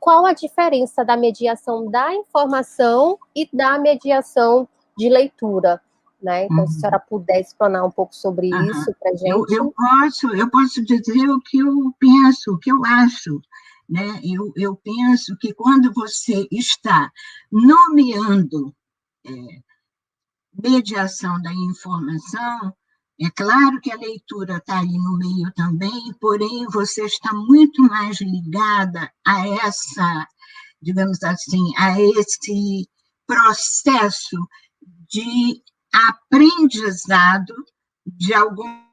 qual a diferença da mediação da informação e da mediação de leitura, né? Então, se a senhora puder explanar um pouco sobre isso para a gente. Eu posso dizer o que eu penso, o que eu acho, né? Eu penso que quando você está nomeando mediação da informação, é claro que a leitura está aí no meio também, porém você está muito mais ligada a essa, digamos assim, a esse processo de aprendizado de algum.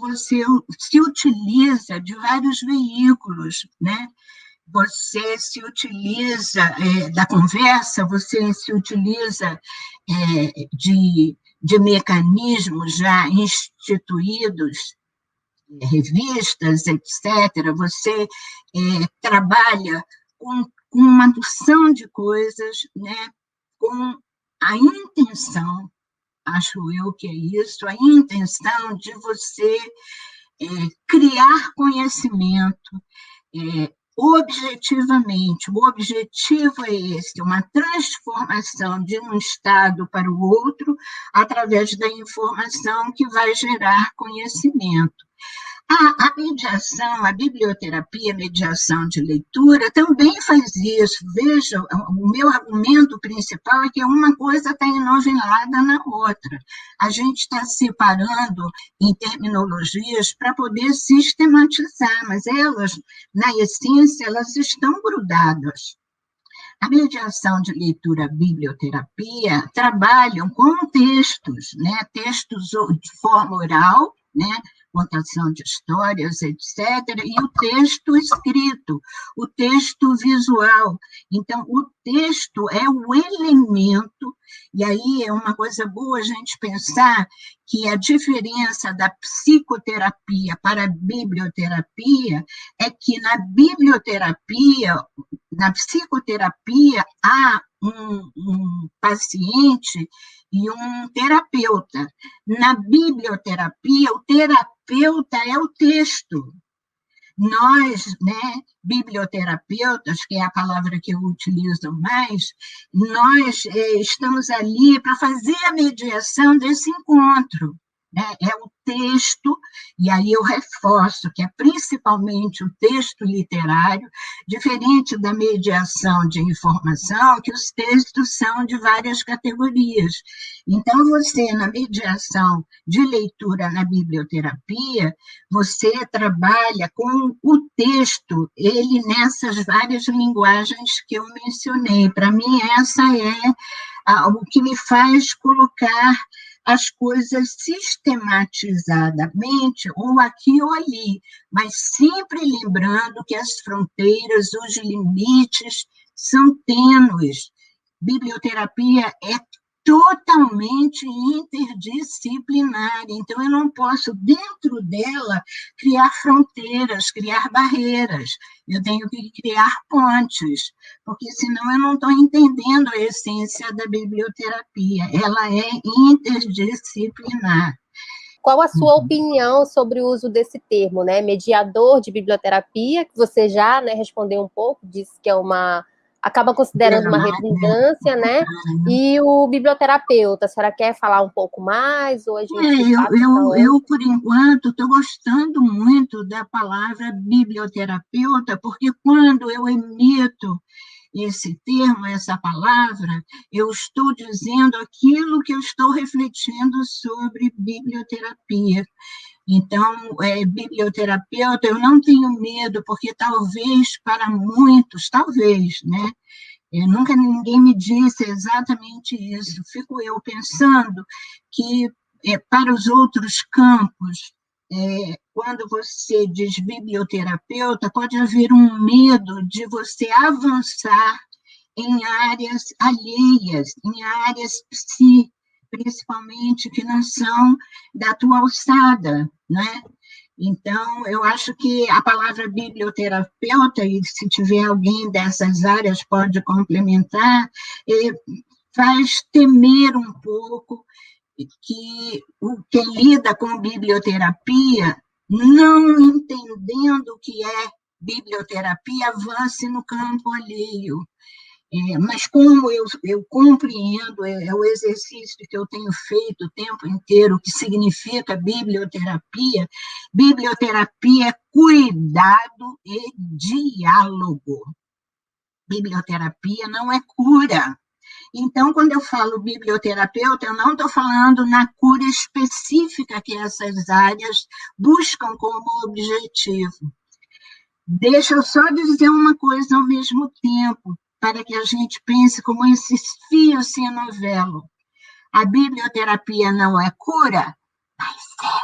Você se utiliza de vários veículos, né? Você se utiliza da conversa, você se utiliza de mecanismos já instituídos, revistas, etc. Você trabalha com uma noção de coisas, né, com a intenção, acho eu que é isso, a intenção de você criar conhecimento, objetivamente. O objetivo é esse, uma transformação de um estado para o outro através da informação que vai gerar conhecimento. A mediação, a biblioterapia, a mediação de leitura, também faz isso. Veja, o meu argumento principal é que uma coisa está enovelada na outra. A gente está separando em terminologias para poder sistematizar, mas elas, na essência, elas estão grudadas. A mediação de leitura, biblioterapia, trabalham com textos, né? Textos de forma oral, né? Contação de histórias, etc., e o texto escrito, o texto visual. Então, o texto é o elemento, e aí é uma coisa boa a gente pensar que a diferença da psicoterapia para a biblioterapia é que na psicoterapia, há um paciente e um terapeuta. Na biblioterapia, o terapeuta é o texto. Nós, né, biblioterapeutas, que é a palavra que eu utilizo mais, nós estamos ali para fazer a mediação desse encontro. É o texto, e aí eu reforço que é principalmente o texto literário, diferente da mediação de informação, que os textos são de várias categorias. Então, você, na mediação de leitura na biblioterapia, você trabalha com o texto, ele nessas várias linguagens que eu mencionei. Para mim, essa é o que me faz colocar as coisas sistematizadamente, ou aqui ou ali, mas sempre lembrando que as fronteiras, os limites são tênues. Biblioterapia é totalmente interdisciplinar, então eu não posso, dentro dela, criar fronteiras, criar barreiras, eu tenho que criar pontes, porque senão eu não estou entendendo a essência da biblioterapia, ela é interdisciplinar. Qual a sua opinião sobre o uso desse termo, né? Mediador de biblioterapia, que você já, né, respondeu um pouco, disse que acaba considerando uma redundância, né? E o biblioterapeuta, a senhora quer falar um pouco mais? Ou a gente eu, por enquanto, estou gostando muito da palavra biblioterapeuta, porque quando eu emito esse termo, essa palavra, eu estou dizendo aquilo que eu estou refletindo sobre biblioterapia. Então, biblioterapeuta, eu não tenho medo, porque talvez para muitos, talvez, né? Nunca ninguém me disse exatamente isso. Fico eu pensando que, para os outros campos, quando você diz biblioterapeuta, pode haver um medo de você avançar em áreas alheias, em áreas principalmente que não são da tua alçada, né? Então, eu acho que a palavra biblioterapeuta, e se tiver alguém dessas áreas pode complementar, faz temer um pouco que quem lida com biblioterapia, não entendendo o que é biblioterapia avance no campo alheio. Mas como eu compreendo, é o exercício que eu tenho feito o tempo inteiro, o que significa biblioterapia. Biblioterapia é cuidado e diálogo. Biblioterapia não é cura. Então, quando eu falo biblioterapeuta, eu não estou falando na cura específica que essas áreas buscam como objetivo. Deixa eu só dizer uma coisa ao mesmo tempo, para que a gente pense como esses fios se enovelam. A biblioterapia não é cura, mas é,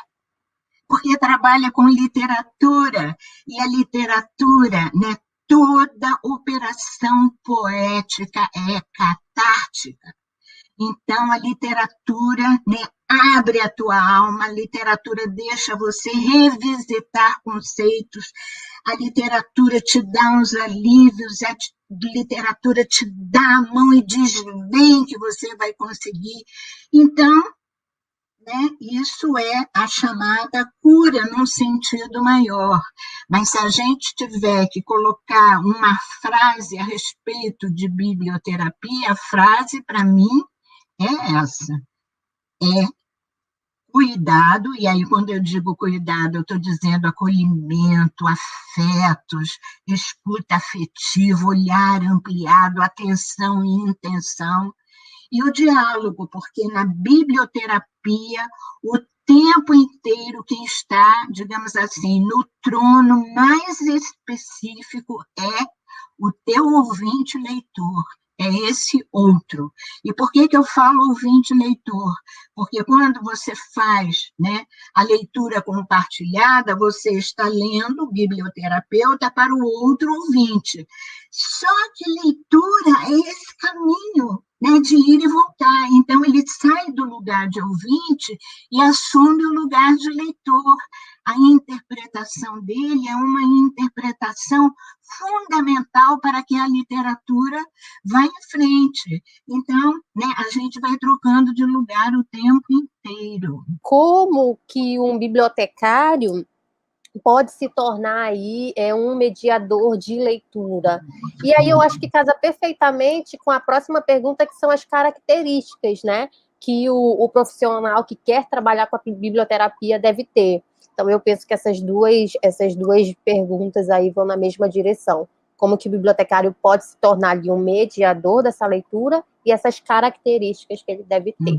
porque trabalha com literatura, e a literatura, né, toda operação poética é catártica. Então, a literatura, né, abre a tua alma, a literatura deixa você revisitar conceitos, a literatura te dá uns alívios, a literatura te dá a mão e diz bem que você vai conseguir. Então, né, isso é a chamada cura num sentido maior. Mas se a gente tiver que colocar uma frase a respeito de biblioterapia, a frase, para mim, é essa. É cuidado, e aí quando eu digo cuidado, eu estou dizendo acolhimento, afetos, escuta afetiva, olhar ampliado, atenção e intenção, e o diálogo, porque na biblioterapia, o tempo inteiro quem está, digamos assim, no trono mais específico é o teu ouvinte leitor, é esse outro. E por que eu falo ouvinte leitor? Porque quando você faz, né, a leitura compartilhada, você está lendo biblioterapeuta para o outro ouvinte. Só que leitura é esse caminho, né, de ir e voltar. Então, ele sai do lugar de ouvinte e assume o lugar de leitor. A interpretação dele é uma interpretação fundamental para que a literatura vá em frente. Então, né, a gente vai trocando de lugar o tempo inteiro. Como que um bibliotecário pode se tornar aí um mediador de leitura? E aí eu acho que casa perfeitamente com a próxima pergunta, que são as características, né, que o profissional que quer trabalhar com a biblioterapia deve ter. Então eu penso que essas duas perguntas aí vão na mesma direção. Como que o bibliotecário pode se tornar ali um mediador dessa leitura e essas características que ele deve ter.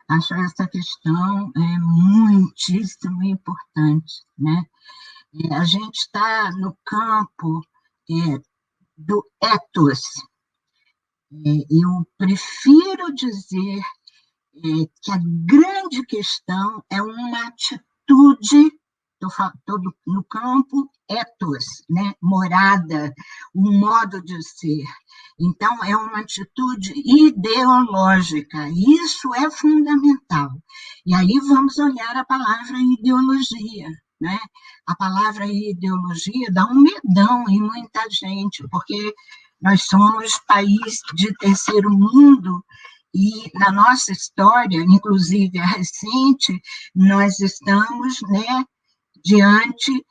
Acho essa questão muitíssimo importante, né? A gente está no campo do ethos. Eu prefiro dizer que a grande questão é uma atitude, estou no campo ethos, né? Morada, um modo de ser. Então, é uma atitude ideológica, isso é fundamental. E aí vamos olhar a palavra ideologia, né? A palavra ideologia dá um medão em muita gente, porque nós somos país de terceiro mundo, e na nossa história, inclusive a recente, nós estamos, né, diante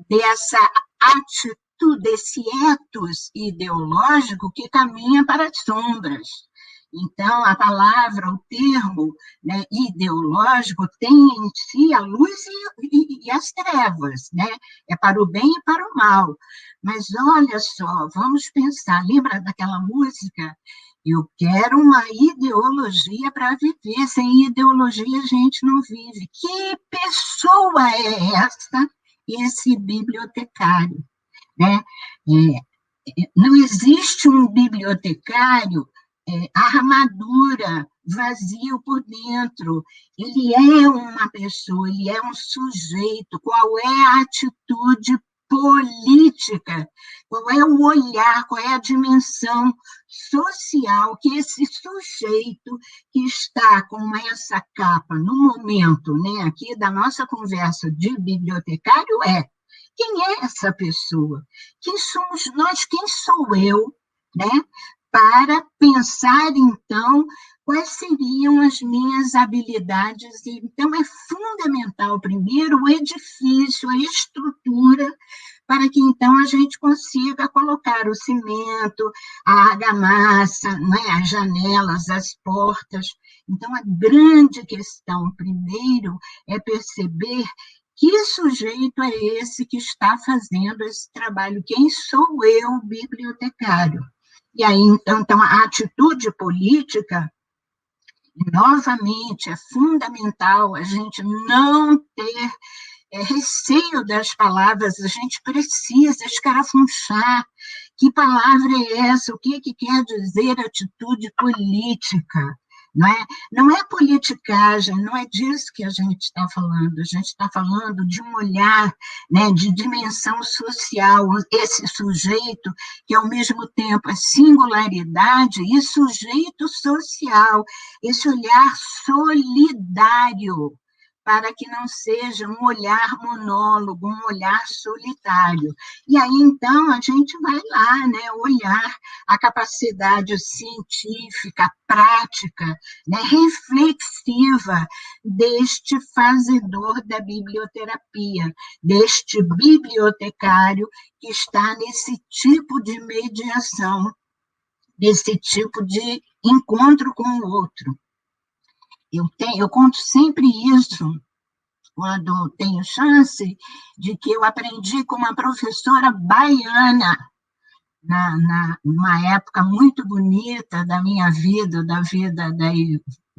dessa atitude, desse ethos ideológico que caminha para as sombras. Então, a palavra, o termo, né, ideológico tem em si a luz e as trevas, né? É para o bem e para o mal. Mas olha só, vamos pensar, lembra daquela música? Eu quero uma ideologia para viver, sem ideologia a gente não vive. Que pessoa é essa, esse bibliotecário? Né? Não existe um bibliotecário armadura, vazio por dentro. Ele é uma pessoa, ele é um sujeito. Qual é a atitude política? Qual é o olhar, qual é a dimensão social que esse sujeito que está com essa capa no momento, né, aqui da nossa conversa de bibliotecário é? Quem é essa pessoa? Quem somos nós? Quem sou eu, né? Para pensar, então, quais seriam as minhas habilidades. Então, é fundamental, primeiro, o edifício, a estrutura, para que então a gente consiga colocar o cimento, a argamassa, né, as janelas, as portas. Então, a grande questão, primeiro, é perceber que sujeito é esse que está fazendo esse trabalho? Quem sou eu, bibliotecário? E aí, então a atitude política, novamente, é fundamental a gente não ter receio das palavras, a gente precisa escarafunchar. Que palavra é essa? O que quer dizer atitude política? Não é politicagem, não é disso que a gente está falando. A gente está falando de um olhar, né, de dimensão social, esse sujeito que, ao mesmo tempo, é singularidade e sujeito social, esse olhar solidário, para que não seja um olhar monólogo, um olhar solitário. E aí, então, a gente vai lá, né, olhar a capacidade científica, prática, né, reflexiva deste fazedor da biblioterapia, deste bibliotecário que está nesse tipo de mediação, desse tipo de encontro com o outro. Eu conto sempre isso, quando tenho chance, de que eu aprendi com uma professora baiana, numa época muito bonita da minha vida, da vida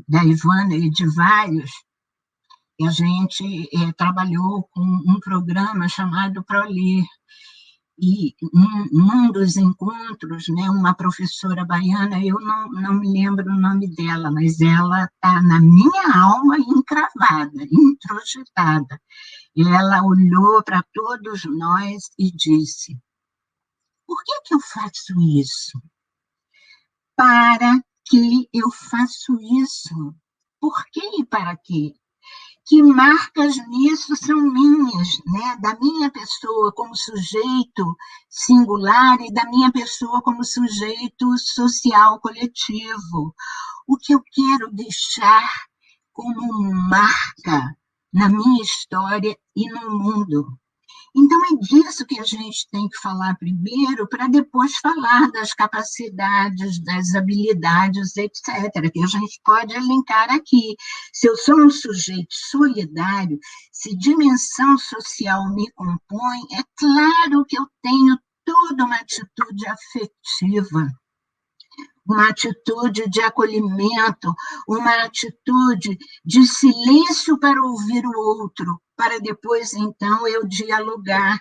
da Ivana e de vários, e a gente trabalhou com um programa chamado ProLir. E num dos encontros, né, uma professora baiana, eu não me lembro o nome dela, mas ela está na minha alma encravada, introjetada. E ela olhou para todos nós e disse: por que eu faço isso? Para que eu faço isso? Por que e para quê? Que marcas nisso são minhas, né? Da minha pessoa como sujeito singular e da minha pessoa como sujeito social coletivo. O que eu quero deixar como marca na minha história e no mundo. Então, é disso que a gente tem que falar primeiro, para depois falar das capacidades, das habilidades, etc., que a gente pode elencar aqui. Se eu sou um sujeito solidário, se dimensão social me compõe, é claro que eu tenho toda uma atitude afetiva, uma atitude de acolhimento, uma atitude de silêncio para ouvir o outro, para depois, então, eu dialogar.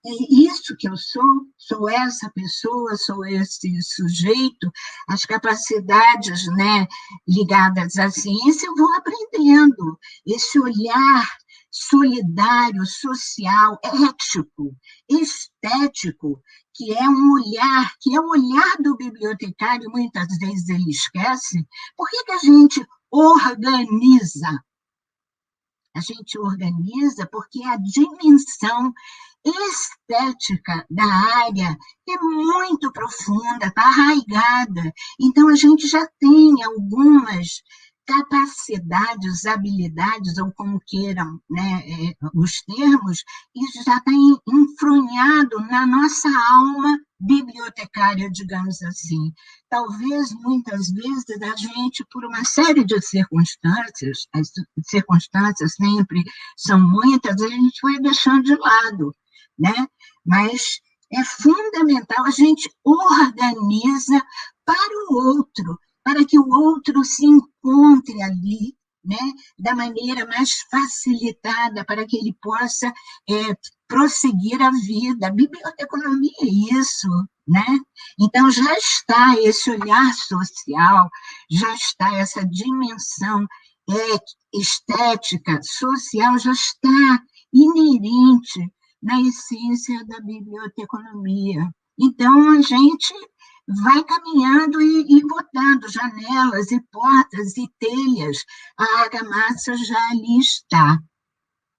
É isso que eu sou essa pessoa, sou esse sujeito, as capacidades, né, ligadas à ciência, eu vou aprendendo. Esse olhar solidário, social, ético, estético, que é um olhar, que é o olhar do bibliotecário, muitas vezes ele esquece. Por que a gente organiza? A gente organiza porque a dimensão estética da área é muito profunda, está arraigada. Então, a gente já tem algumas capacidades, habilidades, ou como queiram, né, os termos, isso já está enfronhado na nossa alma bibliotecária, digamos assim. Talvez, muitas vezes, a gente, por uma série de circunstâncias, as circunstâncias sempre são muitas, a gente vai deixando de lado, né? Mas é fundamental, a gente organiza para o outro, para que o outro se encontre ali, né, da maneira mais facilitada, para que ele possa prosseguir a vida. A biblioteconomia é isso, né? Então, já está esse olhar social, já está essa dimensão estética, social, já está inerente na essência da biblioteconomia. Então, a gente vai caminhando e botando janelas e portas e telhas, a argamassa já ali está.